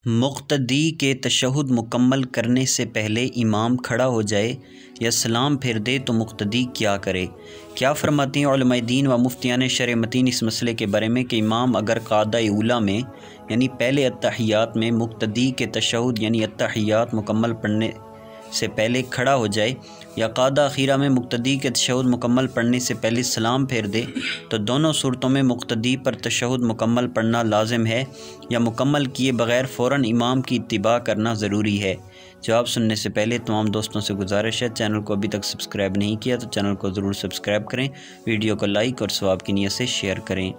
مقتدی کے تشہد مکمل کرنے سے پہلے امام کھڑا ہو جائے یا سلام پھیر دے تو مقتدی کیا کرے؟ کیا فرماتے ہیں علماء دین و مفتیان شرع متین اس مسئلے کے بارے میں کہ امام اگر قعدہ اولیٰ میں یعنی پہلے اتحیات میں مقتدی کے تشہد یعنی اتحیات مکمل پڑھنے سے پہلے کھڑا ہو جائے یا قعدہ اخیرہ میں مقتدی کے تشہد مکمل پڑھنے سے پہلے سلام پھیر دے تو دونوں صورتوں میں مقتدی پر تشہد مکمل پڑھنا لازم ہے یا مکمل کیے بغیر فوراً امام کی اتباع کرنا ضروری ہے؟ جواب سننے سے پہلے تمام دوستوں سے گزارش ہے چینل کو ابھی تک سبسکرائب نہیں کیا تو چینل کو ضرور سبسکرائب کریں، ویڈیو کو لائک اور ثواب کی نیت سے شیئر کریں۔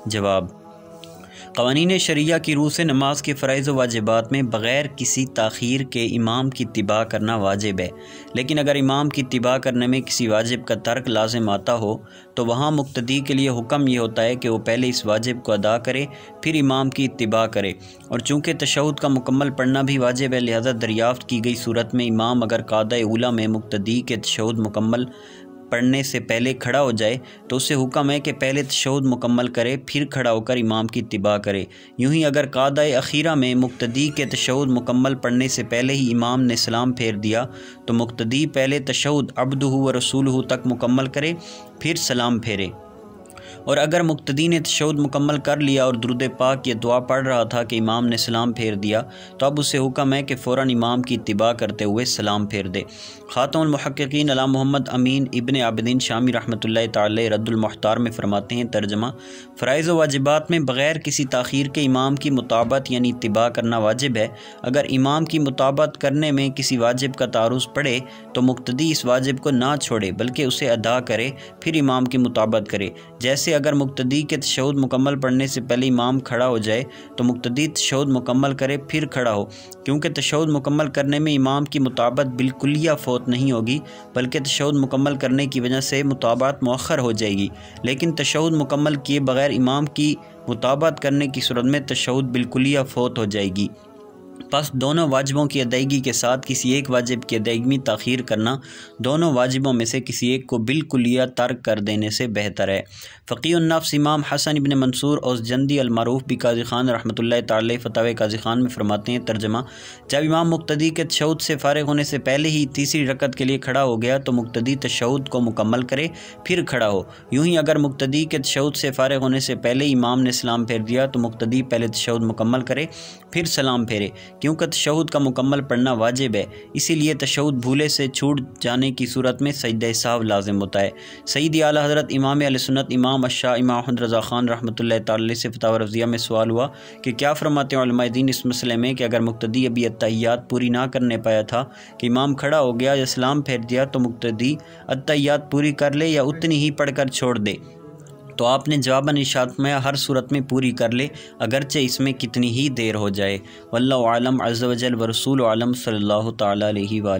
جواب: قوانین شرعیہ کی روح سے نماز کے فرائض و واجبات میں بغیر کسی تاخیر کے امام کی اتباع کرنا واجب ہے، لیکن اگر امام کی اتباع کرنے میں کسی واجب کا ترک لازم آتا ہو تو وہاں مقتدی کے لیے حکم یہ ہوتا ہے کہ وہ پہلے اس واجب کو ادا کرے پھر امام کی اتباع کرے، اور چونکہ تشہد کا مکمل پڑھنا بھی واجب ہے لہذا دریافت کی گئی صورت میں امام اگر قعدہ اولیٰ میں مقتدی کے تشہد مکمل پڑھنے سے پہلے کھڑا ہو جائے تو اسے حکم ہے کہ پہلے تشہد مکمل کرے پھر کھڑا ہو کر امام کی اتباع کرے۔ یوں ہی اگر قعدہ اخیرہ میں مقتدی کے تشہد مکمل پڑھنے سے پہلے ہی امام نے سلام پھیر دیا تو مقتدی پہلے تشہد عبدہ و رسولہ تک مکمل کرے پھر سلام پھیرے، اور اگر مقتدی نے تشہد مکمل کر لیا اور درود پاک یہ دعا پڑھ رہا تھا کہ امام نے سلام پھیر دیا تو اب اسے حکم ہے کہ فوراً امام کی اتباع کرتے ہوئے سلام پھیر دے۔ خاتم المحققین علامہ محمد امین ابن عابدین شامی رحمۃ اللہ تعالی رد المحتار میں فرماتے ہیں، ترجمہ: فرائض و واجبات میں بغیر کسی تاخیر کے امام کی مطابقت یعنی اتباع کرنا واجب ہے۔ اگر امام کی مطابقت کرنے میں کسی واجب کا تعارض پڑے تو مقتدی اس واجب کو نہ چھوڑے بلکہ اسے ادا کرے پھر امام کی مطابقت کرے۔ جیسے اگر مقتدی کے تشہد مکمل پڑھنے سے پہلے امام کھڑا ہو جائے تو مقتدی تشہد مکمل کرے پھر کھڑا ہو، کیونکہ تشہد مکمل کرنے میں امام کی مطابقت بالکلیہ فوت نہیں ہوگی بلکہ تشہد مکمل کرنے کی وجہ سے مطابقت مؤخر ہو جائے گی، لیکن تشہد مکمل کیے بغیر امام کی مطابقت کرنے کی صورت میں تشہد بالکلیہ فوت ہو جائے گی۔ پس دونوں واجبوں کی ادائیگی کے ساتھ کسی ایک واجب کی ادائیگی میں تاخیر کرنا دونوں واجبوں میں سے کسی ایک کو بالکلیہ ترک کر دینے سے بہتر ہے۔ فقیہ النفس امام حسن ابن منصور اوزجندی المعروف بقاضی خان رحمۃ اللہ تعالی فتاوی قاضی خان میں فرماتے ہیں، ترجمہ: جب امام مقتدی کے تشہد سے فارغ ہونے سے پہلے ہی تیسری رکعت کے لیے کھڑا ہو گیا تو مقتدی تشہد کو مکمل کرے پھر کھڑا ہو۔ یوں ہی اگر مقتدی کے تشہد سے فارغ ہونے سے پہلے امام نے سلام پھیر دیا تو مقتدی پہلے تشہد مکمل کرے پھر سلام پھیرے، کیونکہ تشہد کا مکمل پڑھنا واجب ہے، اسی لیے تشہد بھولے سے چھوٹ جانے کی صورت میں سجدہ سہو لازم ہوتا ہے۔ سیدی اعلیٰ حضرت امام اہل سنت امام الشاہ امام احمد رضا خان رحمۃ اللہ تعالی سے فتاوی رضیہ میں سوال ہوا کہ کیا فرماتے ہیں علماء دین اس مسئلے میں کہ اگر مقتدی ابھی اتحیات پوری نہ کرنے پایا تھا کہ امام کھڑا ہو گیا یا سلام پھیر دیا تو مقتدی اتحیات پوری کر لے یا اتنی ہی پڑھ کر چھوڑ دے؟ تو آپ نے جواباً ارشاد فرمایا ہر صورت میں پوری کر لے اگرچہ اس میں کتنی ہی دیر ہو جائے۔ واللہ اعلم عز وجل ورسول عالم صلی اللہ تعالی علیہ وآلہ